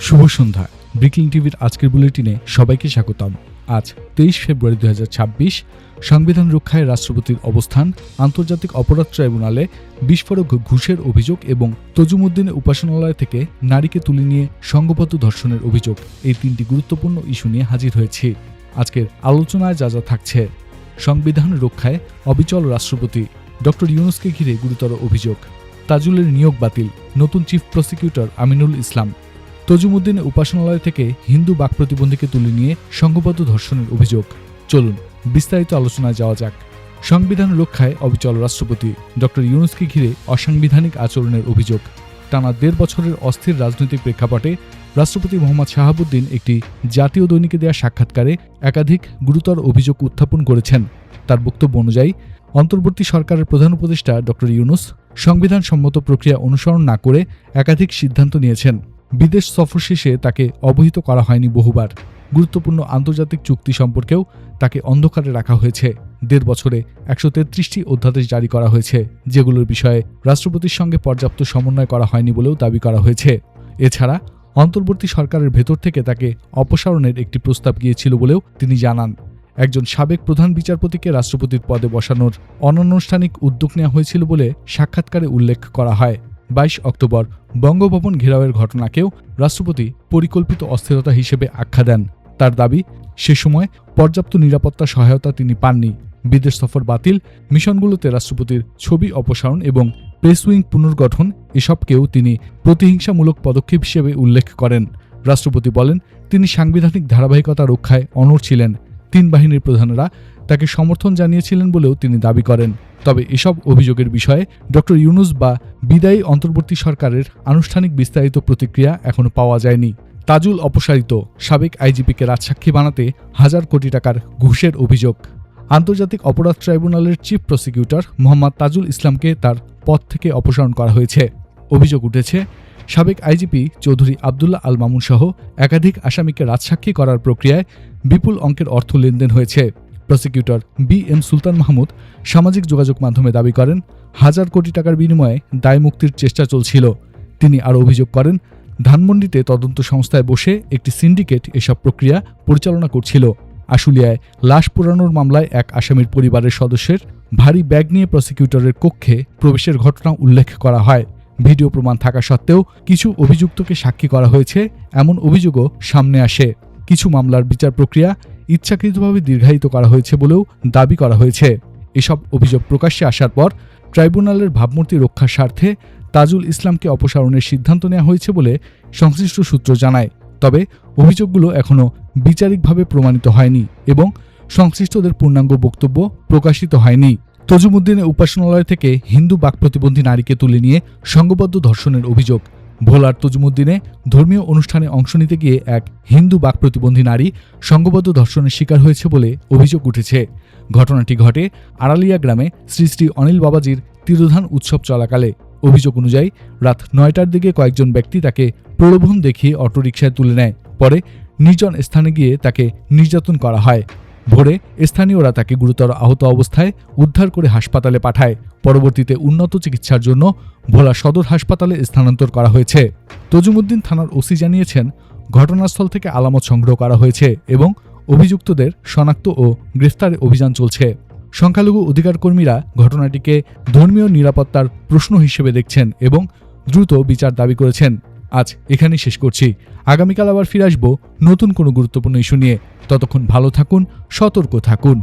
শুভ সন্ধ্যা। ব্রিকলিং টিভির আজকের বুলেটিনে সবাইকে স্বাগতম। আজ 23 ফেব্রুয়ারি 2026। সংবিধান রক্ষায় রাষ্ট্রপতির অবস্থান, আন্তর্জাতিক অপরাধ ট্রাইব্যুনালে বিস্ফোরক ঘুষের অভিযোগ এবং তজুমুদ্দিনের উপাসনালয় থেকে নারীকে তুলে নিয়ে সংঘবদ্ধ ধর্ষণের অভিযোগ, এই তিনটি গুরুত্বপূর্ণ ইস্যু নিয়ে হাজির হয়েছি। আজকের আলোচনায় যা থাকছে: সংবিধান রক্ষায় অবিচল রাষ্ট্রপতি, ডক্টর ইউনূসকে ঘিরে গুরুতর অভিযোগ, তাজুলের নিয়োগ বাতিল, নতুন চিফ প্রসিকিউটর আমিনুল ইসলাম, তজুমুদ্দিনের উপাসনালয় থেকে হিন্দু বাক প্রতিবন্ধীকে তুলে নিয়ে সংঘবদ্ধ ধর্ষণের অভিযোগ। চলুন বিস্তারিত আলোচনায় যাওয়া যাক। সংবিধান রক্ষায় অবিচল রাষ্ট্রপতি, ডক্টর ইউনূসকে ঘিরে অসাংবিধানিক আচরণের অভিযোগ। টানা 1.5 বছরের অস্থির রাজনৈতিক প্রেক্ষাপটে রাষ্ট্রপতি মোহাম্মদ শাহাবুদ্দিন একটি জাতীয় দৈনিকে দেওয়া সাক্ষাৎকারে একাধিক গুরুতর অভিযোগ উত্থাপন করেছেন। তার বক্তব্য অনুযায়ী, অন্তর্বর্তী সরকারের প্রধান উপদেষ্টা ডক্টর ইউনূস সংবিধান সম্মত প্রক্রিয়া অনুসরণ না করে একাধিক সিদ্ধান্ত নিয়েছেন। বিদেশ সফর শেষে তাকে অবহিত করা হয়নি বহুবার। গুরুত্বপূর্ণ আন্তর্জাতিক চুক্তি সম্পর্কেও তাকে অন্ধকারে রাখা হয়েছে। 1.5 বছরে 133টি অধ্যাদেশ জারি করা হয়েছে, যেগুলোর বিষয়ে রাষ্ট্রপতির সঙ্গে পর্যাপ্ত সমন্বয় করা হয়নি বলেও দাবি করা হয়েছে। এছাড়া অন্তর্বর্তী সরকারের ভেতর থেকে তাকে অপসারণের একটি প্রস্তাব গিয়েছিল বলেও তিনি জানান। একজন সাবেক প্রধান বিচারপতিকে রাষ্ট্রপতির পদে বসানোর অনানুষ্ঠানিক উদ্যোগ নেওয়া হয়েছিল বলে সাক্ষাৎকারে উল্লেখ করা হয়। 22 অক্টোবর বঙ্গভবন ঘেরাওয়ের ঘটনাকেও রাষ্ট্রপতি পরিকল্পিত অস্থিরতা হিসেবে আখ্যা দেন। তার দাবি, সে সময় পর্যাপ্ত নিরাপত্তা সহায়তা তিনি পাননি। বিদেশ সফর বাতিল, মিশনগুলোতে রাষ্ট্রপতির ছবি অপসারণ এবং প্রেস উইং পুনর্গঠন, এসবকেও তিনি প্রতিহিংসামূলক পদক্ষেপ হিসেবে উল্লেখ করেন। রাষ্ট্রপতি বলেন, তিনি সাংবিধানিক ধারাবাহিকতা রক্ষায় অনড় ছিলেন। 3 বাহিনীর প্রধানেরা তাকে সমর্থন জানিয়েছিলেন বলেও তিনি দাবি করেন। তবে এসব অভিযোগের বিষয়ে ডক্টর ইউনূস বা বিদায়ী অন্তর্বর্তী সরকারের আনুষ্ঠানিক বিস্তারিত প্রতিক্রিয়া এখনো পাওয়া যায়নি। তাজুল অপসারিত, সাবেক আইজিপিকে রাজসাক্ষী বানাতে 1000 কোটি টাকার ঘুষের অভিযোগ। আন্তর্জাতিক অপরাধ ট্রাইব্যুনালের চিফ প্রসিকিউটর মোহাম্মদ তাজুল ইসলামকে তার পদ থেকে অপসারণ করা হয়েছে। অভিযোগ উঠেছে, সাবেক আইজিপি চৌধুরী আবদুল্লাহ আল মামুন সহ একাধিক আসামিকে রাজসাক্ষী করার প্রক্রিয়ায় বিপুল অঙ্কের অর্থ লেনদেন হয়েছে। Prosecutor BM. সুলতান মাহমুদ সামাজিক যোগাযোগ মাধ্যমে দাবি করেন, 1000 কোটি টাকার বিনিময়ে দায় মুক্তির চেষ্টা চলছিল। তিনি আরও অভিযোগ করেন, ধানমন্ডিতে তদন্ত সংস্থায় বসে একটি সিন্ডিকেট এসব প্রক্রিয়া পরিচালনা করছিল। আশুলিয়ায় লাশ পোড়ানোর মামলায় এক আসামির পরিবারের সদস্যের ভারী ব্যাগ নিয়ে প্রসিকিউটরের কক্ষে প্রবেশের ঘটনা উল্লেখ করা হয়। ভিডিও প্রমাণ থাকা সত্ত্বেও কিছু অভিযুক্তকে সাক্ষী করা হয়েছে, এমন অভিযোগও সামনে আসে। কিছু মামলার বিচার প্রক্রিয়া ইচ্ছাকৃতভাবে দীর্ঘায়িত করা হয়েছে বলেও দাবি করা হয়েছে। এসব অভিযোগ প্রকাশ্যে আসার পর ট্রাইব্যুনালের ভাবমূর্তি রক্ষার স্বার্থে তাজুল ইসলামকে অপসারণের সিদ্ধান্ত নেওয়া হয়েছে বলে সংশ্লিষ্ট সূত্র জানায়। তবে অভিযোগগুলো এখনও বিচারিকভাবে প্রমাণিত হয়নি এবং সংশ্লিষ্টদের পূর্ণাঙ্গ বক্তব্য প্রকাশিত হয়নি। তজুমুদ্দিনের উপাসনালয় থেকে হিন্দু বাক প্রতিবন্ধী নারীকে তুলে নিয়ে সংঘবদ্ধ ধর্ষণের অভিযোগ। ভোলার তজুমুদ্দিনে ধর্মীয় অনুষ্ঠানে অংশ নিতে গিয়ে এক হিন্দু বাক প্রতিবন্ধী নারী সংঘবদ্ধ ধর্ষণের শিকার হয়েছে বলে অভিযোগ উঠেছে। ঘটনাটি ঘটে আড়ালিয়া গ্রামে শ্রী শ্রী অনিল বাবাজির তিরোধান উৎসব চলাকালে। অভিযোগ অনুযায়ী রাত 9টার দিকে কয়েকজন ব্যক্তি তাকে প্রলোভন দেখিয়ে অটোরিকশায় তুলে নেয়। পরে নির্জন স্থানে গিয়ে তাকে নির্যাতন করা হয়। ভোরে স্থানীয়রা তাকে গুরুতর আহত অবস্থায় উদ্ধার করে হাসপাতালে পাঠায়। পরবর্তীতে উন্নত চিকিৎসার জন্য ভোলা সদর হাসপাতালে স্থানান্তর করা হয়েছে। তজুমুদ্দিন থানার ওসি জানিয়েছেন, ঘটনাস্থল থেকে আলামত সংগ্রহ করা হয়েছে এবং অভিযুক্তদের শনাক্ত ও গ্রেফতারে অভিযান চলছে। সংখ্যালঘু অধিকার কর্মীরা ঘটনাটিকে ধর্মীয় নিরাপত্তার প্রশ্ন হিসেবে দেখছেন এবং দ্রুত বিচার দাবি করেছেন। আজ এখানেই শেষ করছি। আগামীকাল আবার ফিরে আসবো নতুন কোনো গুরুত্বপূর্ণ ইস্যু নিয়ে। ততক্ষণ ভালো থাকুন, সতর্ক থাকুন।